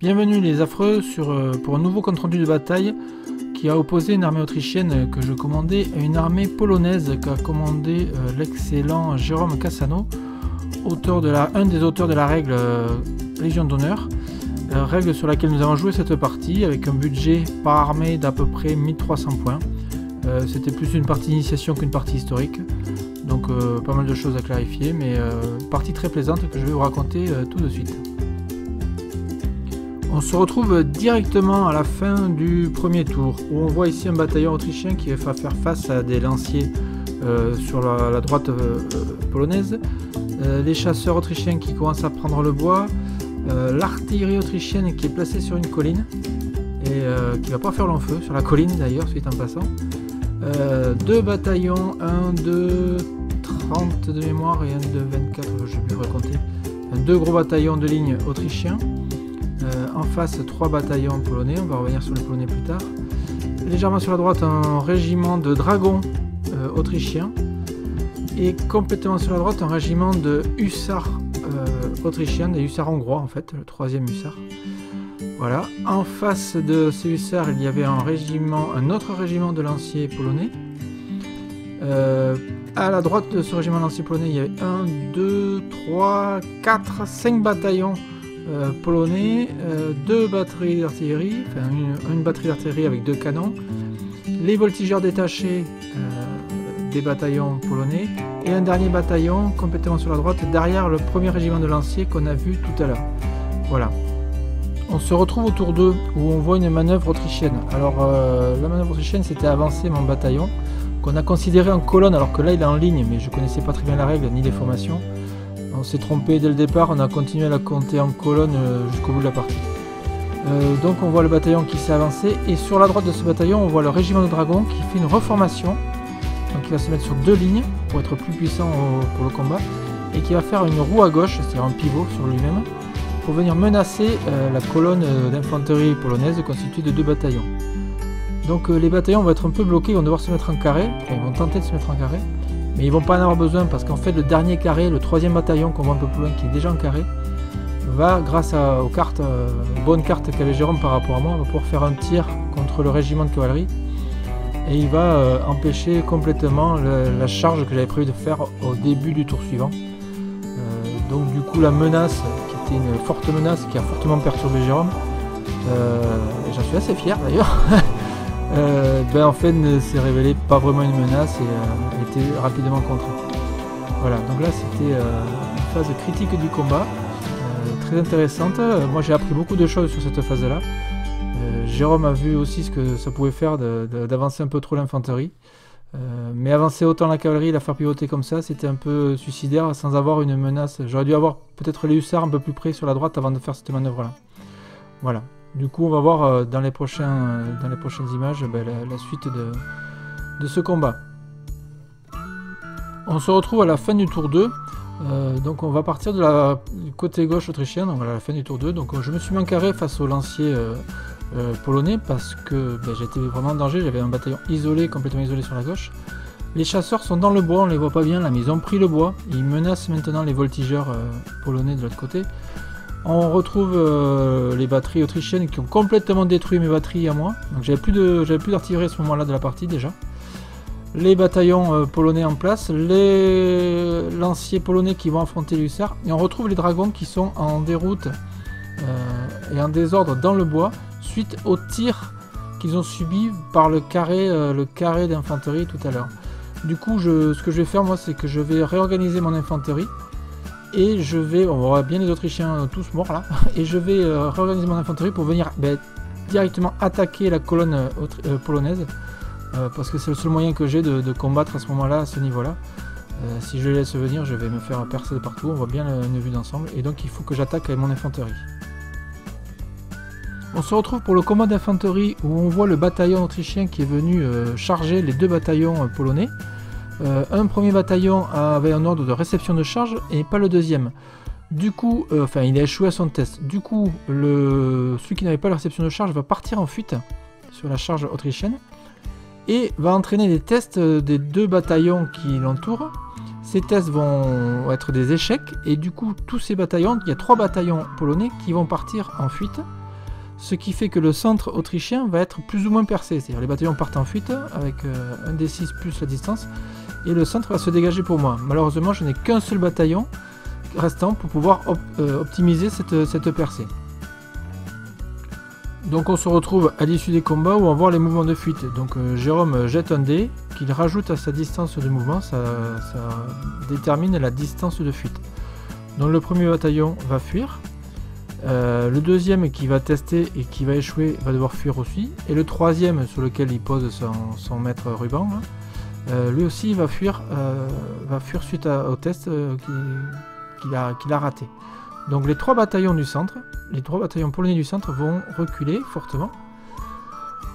Bienvenue les affreux pour un nouveau compte-rendu de bataille qui a opposé une armée autrichienne que je commandais à une armée polonaise qu'a commandé l'excellent Jérôme Cassano, un des auteurs de la règle Légion d'honneur, règle sur laquelle nous avons joué cette partie avec un budget par armée d'à peu près 1300 points. C'était plus une partie d'initiation qu'une partie historique, donc pas mal de choses à clarifier, mais partie très plaisante que je vais vous raconter tout de suite. On se retrouve directement à la fin du premier tour, où on voit ici un bataillon autrichien qui va faire face à des lanciers sur la droite polonaise, les chasseurs autrichiens qui commencent à prendre le bois, l'artillerie autrichienne qui est placée sur une colline, et qui va pas faire long feu, sur la colline d'ailleurs, suite en passant. Deux bataillons, un de 30 de mémoire et un de 24, je ne sais plus raconter. Deux gros bataillons de ligne autrichiens. En face, 3 bataillons polonais, on va revenir sur les polonais plus tard. Légèrement sur la droite, un régiment de dragons autrichiens. Et complètement sur la droite, un régiment de hussards autrichiens, des hussards hongrois en fait, le 3e hussard. Voilà. En face de ces hussards, il y avait un autre régiment de lanciers polonais. À la droite de ce régiment de lanciers polonais, il y avait 1, 2, 3, 4, 5 bataillons polonais, 2 batteries d'artillerie, enfin une batterie d'artillerie avec 2 canons, les voltigeurs détachés des bataillons polonais, et un dernier bataillon complètement sur la droite derrière le premier régiment de lanciers qu'on a vu tout à l'heure. Voilà. On se retrouve au tour 2 où on voit une manœuvre autrichienne. Alors la manœuvre autrichienne, c'était avancer mon bataillon qu'on a considéré en colonne, alors que là il est en ligne, mais je connaissais pas très bien la règle ni les formations. On s'est trompé dès le départ, on a continué à la compter en colonne jusqu'au bout de la partie. Donc on voit le bataillon qui s'est avancé, et sur la droite de ce bataillon on voit le régiment de dragons qui fait une reformation, donc il va se mettre sur 2 lignes pour être plus puissant pour le combat, et qui va faire une roue à gauche, c'est-à-dire un pivot sur lui-même, pour venir menacer la colonne d'infanterie polonaise constituée de 2 bataillons. Donc les bataillons vont être un peu bloqués, ils vont devoir se mettre en carré, enfin, ils vont tenter de se mettre en carré, mais ils vont pas en avoir besoin parce qu'en fait le dernier carré, le 3e bataillon qu'on voit un peu plus loin qui est déjà en carré, va grâce aux cartes, bonnes cartes qu'avait Jérôme par rapport à moi, va pouvoir faire un tir contre le régiment de cavalerie, et il va empêcher complètement la charge que j'avais prévu de faire au début du tour suivant. Donc du coup la menace, qui était une forte menace qui a fortement perturbé Jérôme, et j'en suis assez fier d'ailleurs, en fait ne s'est révélé pas vraiment une menace et était rapidement contrée. Voilà, donc là c'était une phase critique du combat, très intéressante. Moi j'ai appris beaucoup de choses sur cette phase là. Jérôme a vu aussi ce que ça pouvait faire d'avancer un peu trop l'infanterie, mais avancer autant la cavalerie, la faire pivoter comme ça, c'était un peu suicidaire sans avoir une menace. J'aurais dû avoir peut-être les hussards un peu plus près sur la droite avant de faire cette manœuvre là. Voilà. Du coup, on va voir dans les prochaines images la suite de ce combat. On se retrouve à la fin du tour 2. Donc on va partir du côté gauche autrichien, donc voilà la fin du tour 2. Donc je me suis mis en carré face aux lanciers polonais parce que j'étais vraiment en danger, j'avais un bataillon isolé, complètement isolé sur la gauche. Les chasseurs sont dans le bois, on les voit pas bien là, mais ils ont pris le bois. Ils menacent maintenant les voltigeurs polonais de l'autre côté. On retrouve les batteries autrichiennes qui ont complètement détruit mes batteries à moi. Donc j'avais plus d'artillerie à ce moment-là de la partie déjà. Les bataillons polonais en place, les lanciers polonais qui vont affronter les hussards. Et on retrouve les dragons qui sont en déroute et en désordre dans le bois suite aux tirs qu'ils ont subis par le carré d'infanterie tout à l'heure. Du coup, ce que je vais faire moi, c'est que je vais réorganiser mon infanterie. Et on voit bien les Autrichiens tous morts là, et je vais réorganiser mon infanterie pour venir directement attaquer la colonne polonaise, parce que c'est le seul moyen que j'ai de combattre à ce moment-là, à ce niveau-là. Si je les laisse venir, je vais me faire percer de partout, on voit bien une vue d'ensemble, et donc il faut que j'attaque avec mon infanterie. On se retrouve pour le combat d'infanterie où on voit le bataillon autrichien qui est venu charger les 2 bataillons polonais. Un premier bataillon avait un ordre de réception de charge et pas le deuxième. Du coup, il a échoué à son test. Du coup, celui qui n'avait pas la réception de charge va partir en fuite sur la charge autrichienne et va entraîner les tests des 2 bataillons qui l'entourent. Ces tests vont être des échecs et du coup, tous ces bataillons, il y a 3 bataillons polonais qui vont partir en fuite ce qui fait que le centre autrichien va être plus ou moins percé. C'est-à-dire les bataillons partent en fuite avec un D6 plus la distance, et le centre va se dégager pour moi. Malheureusement, je n'ai qu'un seul bataillon restant pour pouvoir optimiser cette percée. Donc on se retrouve à l'issue des combats où on va voir les mouvements de fuite. Donc Jérôme jette un dé qu'il rajoute à sa distance de mouvement, ça détermine la distance de fuite. Donc le premier bataillon va fuir, le deuxième qui va tester et qui va échouer va devoir fuir aussi, et le troisième sur lequel il pose son maître ruban, hein, lui aussi va fuir suite au test qu'il a raté. Donc les trois bataillons du centre, les trois bataillons polonais du centre vont reculer fortement.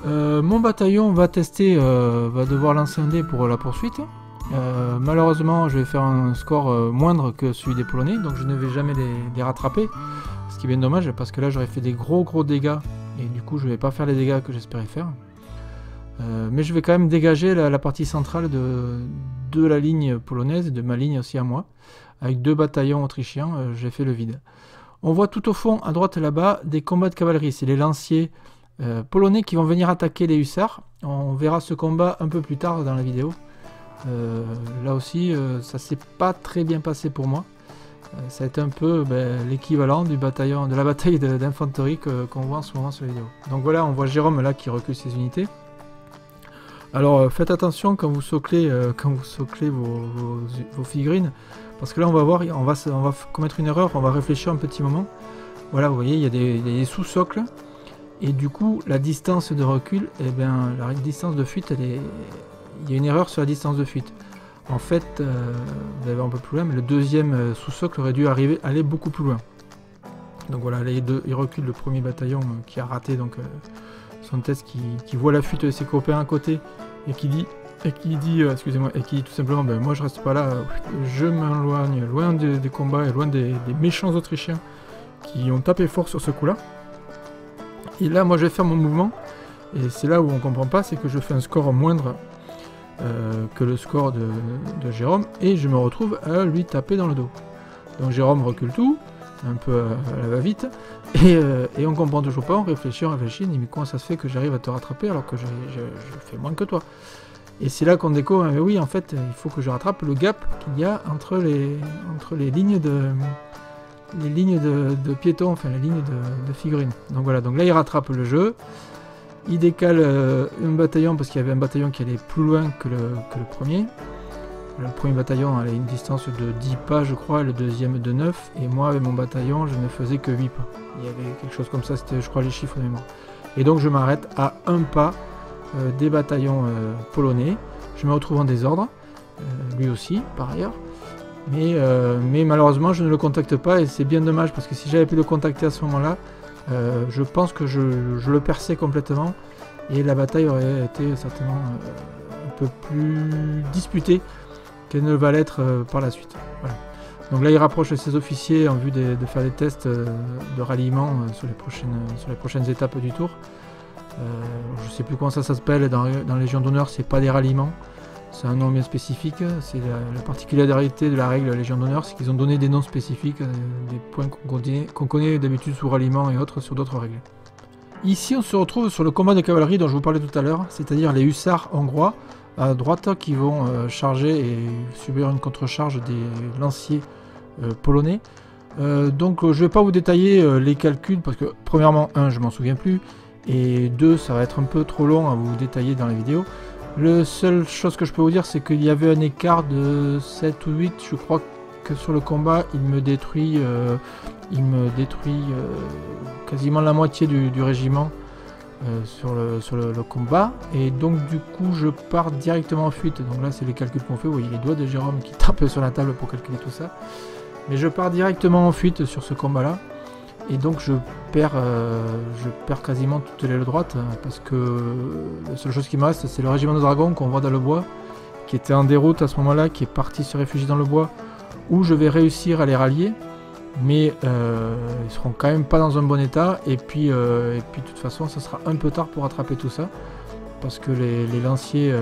Mon bataillon va tester, va devoir lancer un dé pour la poursuite. Malheureusement, je vais faire un score moindre que celui des Polonais, donc je ne vais jamais les rattraper. Ce qui est bien dommage parce que là j'aurais fait des gros dégâts et du coup je ne vais pas faire les dégâts que j'espérais faire. Mais je vais quand même dégager la partie centrale de la ligne polonaise et de ma ligne aussi à moi. Avec deux bataillons autrichiens, j'ai fait le vide. On voit tout au fond, à droite là-bas, des combats de cavalerie. C'est les lanciers polonais qui vont venir attaquer les hussards. On verra ce combat un peu plus tard dans la vidéo. Là aussi, ça s'est pas très bien passé pour moi. Ça a été un peu l'équivalent de la bataille d'infanterie qu'on voit en ce moment sur la vidéo. Donc voilà, on voit Jérôme là qui recule ses unités. Alors faites attention quand vous soclez vos figurines, parce que là on va voir, on va commettre une erreur, on va réfléchir un petit moment. Voilà, vous voyez, il y a des sous-socles, et du coup la distance de recul, eh bien la distance de fuite, il y a une erreur sur la distance de fuite. En fait, vous allez voir un peu plus loin, mais le deuxième sous-socle aurait dû aller beaucoup plus loin. Donc voilà, là, il recule le premier bataillon qui a raté donc son test, qui voit la fuite de ses copains à côté et qui dit tout simplement moi je reste pas là, je m'éloigne loin des combats et loin des méchants autrichiens qui ont tapé fort sur ce coup là. Et là moi je vais faire mon mouvement, et c'est là où on comprend pas, c'est que je fais un score moindre que le score de Jérôme, et je me retrouve à lui taper dans le dos. Donc Jérôme recule tout un peu à la va-vite, et on comprend toujours pas, on réfléchit, il dit mais comment ça se fait que j'arrive à te rattraper alors que je fais moins que toi. Et c'est là qu'on découvre, mais oui en fait il faut que je rattrape le gap qu'il y a entre les lignes de piétons, enfin les lignes de figurines. Donc voilà, donc là il rattrape le jeu, il décale un bataillon parce qu'il y avait un bataillon qui allait plus loin que le premier. Le premier bataillon allait à une distance de 10 pas je crois, le deuxième de 9, et moi avec mon bataillon je ne faisais que 8 pas. Il y avait quelque chose comme ça, c'était je crois les chiffres de mémoire. Et donc je m'arrête à un pas des bataillons polonais. Je me retrouve en désordre, lui aussi par ailleurs, mais malheureusement je ne le contacte pas, et c'est bien dommage parce que si j'avais pu le contacter à ce moment là, je pense que je le perçais complètement et la bataille aurait été certainement un peu plus disputée qu'elle ne va l'être par la suite. Voilà. Donc là il rapproche ses officiers en vue de faire des tests de ralliement sur les prochaines étapes du tour. Je sais plus comment ça s'appelle dans Légion d'honneur, c'est pas des ralliements, c'est un nom bien spécifique. C'est la particularité de la règle Légion d'honneur, c'est qu'ils ont donné des noms spécifiques, des points qu'on connaît d'habitude sous ralliement et autres sur d'autres règles. Ici on se retrouve sur le combat de cavalerie dont je vous parlais tout à l'heure, c'est-à-dire les hussards hongrois à droite qui vont charger et subir une contre-charge des lanciers polonais. Donc je vais pas vous détailler les calculs parce que premièrement, je m'en souviens plus, et 2, ça va être un peu trop long à vous détailler dans la vidéo. La seule chose que je peux vous dire, c'est qu'il y avait un écart de 7 ou 8, je crois que sur le combat, il me détruit quasiment la moitié du régiment sur le combat, et donc du coup je pars directement en fuite. Donc là c'est les calculs qu'on fait, vous voyez les doigts de Jérôme qui tapent sur la table pour calculer tout ça, mais je pars directement en fuite sur ce combat là, et donc je perds quasiment toute l'aile droite, parce que la seule chose qui me reste c'est le régiment de dragons qu'on voit dans le bois, qui était en déroute à ce moment là, qui est parti se réfugier dans le bois, où je vais réussir à les rallier, mais ils seront quand même pas dans un bon état, et puis de toute façon ça sera un peu tard pour rattraper tout ça, parce que les lanciers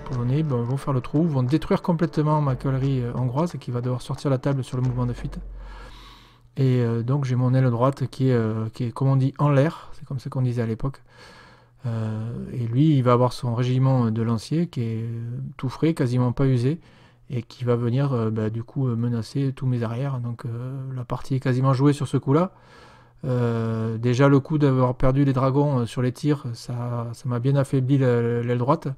polonais vont faire le trou, vont détruire complètement ma cavalerie hongroise qui va devoir sortir la table sur le mouvement de fuite. Et donc j'ai mon aile droite qui est, comme on dit, en l'air, c'est comme ça qu'on disait à l'époque. Et lui, il va avoir son régiment de lanciers qui est tout frais, quasiment pas usé, et qui va venir du coup menacer tous mes arrières. Donc la partie est quasiment jouée sur ce coup-là. Déjà le coup d'avoir perdu les dragons sur les tirs, ça m'a bien affaibli l'aile droite.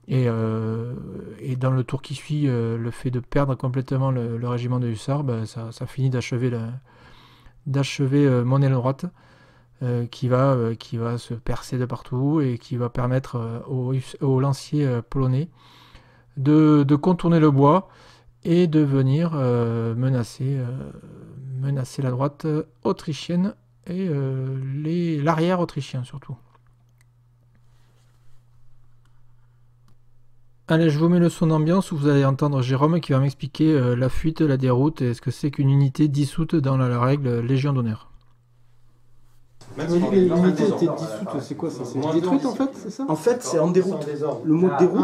Et dans le tour qui suit, le fait de perdre complètement le régiment de hussards, ça finit d'achever mon aile droite. Qui va se percer de partout et qui va permettre aux lanciers polonais de contourner le bois et de venir menacer la droite autrichienne et l'arrière autrichien surtout. Allez, je vous mets le son d'ambiance où vous allez entendre Jérôme qui va m'expliquer la fuite, la déroute et ce que c'est qu'une unité dissoute dans la règle Légion d'honneur. L'unité était dissoute, c'est quoi ça? C'est détruite en fait, c'est ça? En fait, c'est en déroute. Le mot déroute,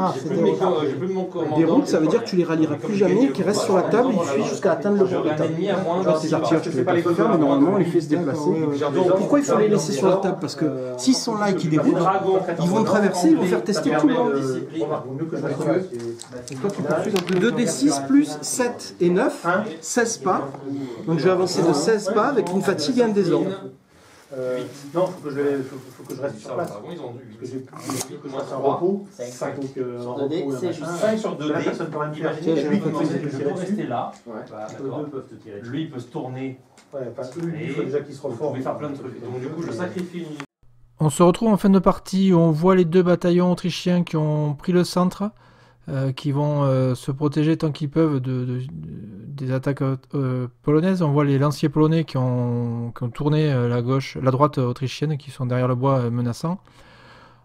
déroute, ça veut dire que tu les rallieras plus jamais, qu'ils restent sur la table, ils fuient jusqu'à atteindre le bord de table. Genre tes artilleurs, tu ne peux pas les faire, mais normalement, on les fait se déplacer. Pourquoi il faut les laisser sur la table? Parce que s'ils sont là et qu'ils déroutent, ils vont traverser, ils vont faire tester tout le monde. Et toi, tu poursuis donc 2d6 plus 7 et 9, 16 pas. Donc je vais avancer de 16 pas avec une fatigue et un désordre. Non, faut que je reste sur place. Parce que j'ai un repos. 5 c'est juste 5 sur 2 dés. Imaginez que lui peut rester là. Lui il peut se tourner. Il faut déjà qu'il se reforme. Vous pouvez faire plein de trucs. Donc du coup je sacrifie une. On se retrouve en fin de partie où on voit les deux bataillons autrichiens qui ont pris le centre, qui vont se protéger tant qu'ils peuvent des attaques polonaises. On voit les lanciers polonais qui ont tourné la droite autrichienne, qui sont derrière le bois menaçant.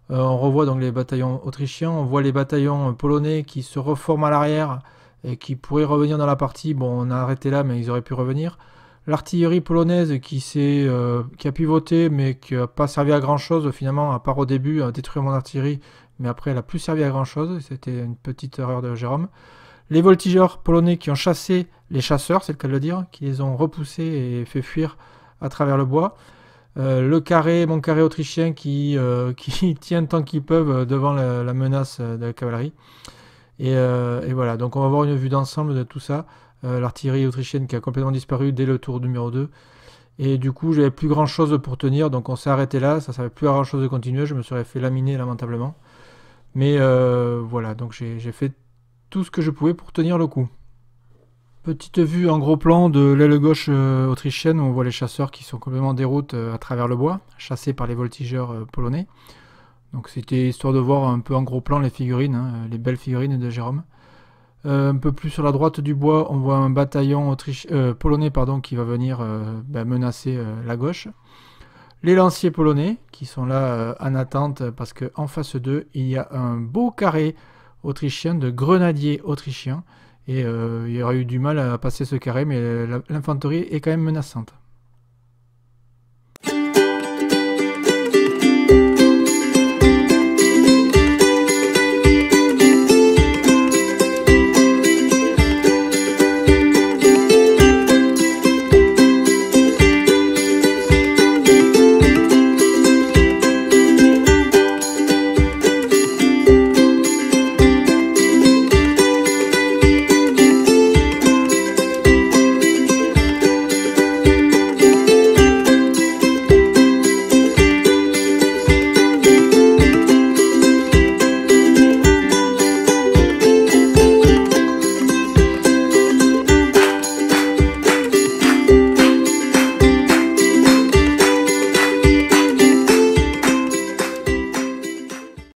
On revoit donc les bataillons autrichiens, on voit les bataillons polonais qui se reforment à l'arrière et qui pourraient revenir dans la partie. Bon, on a arrêté là, mais ils auraient pu revenir. L'artillerie polonaise qui a pivoté, mais qui n'a pas servi à grand chose finalement, à part au début, à détruire mon artillerie, mais après elle n'a plus servi à grand chose, c'était une petite erreur de Jérôme. Les voltigeurs polonais qui ont chassé les chasseurs, c'est le cas de le dire, qui les ont repoussés et fait fuir à travers le bois. Mon carré autrichien qui tient tant qu'ils peuvent devant la menace de la cavalerie. Et voilà, donc on va avoir une vue d'ensemble de tout ça. L'artillerie autrichienne qui a complètement disparu dès le tour numéro 2. Et du coup, j'avais plus grand chose pour tenir, donc on s'est arrêté là. Ça ne servait plus à grand chose de continuer, je me serais fait laminer lamentablement. Mais voilà, donc j'ai fait tout ce que je pouvais pour tenir le coup. Petite vue en gros plan de l'aile gauche autrichienne où on voit les chasseurs qui sont complètement déroute à travers le bois, chassés par les voltigeurs polonais. Donc c'était histoire de voir un peu en gros plan les figurines, les belles figurines de Jérôme. Un peu plus sur la droite du bois, on voit un bataillon polonais qui va venir menacer la gauche. Les lanciers polonais qui sont là en attente parce qu'en face d'eux, il y a un beau carré autrichien de grenadiers autrichiens. Et il y aurait eu du mal à passer ce carré, mais l'infanterie est quand même menaçante.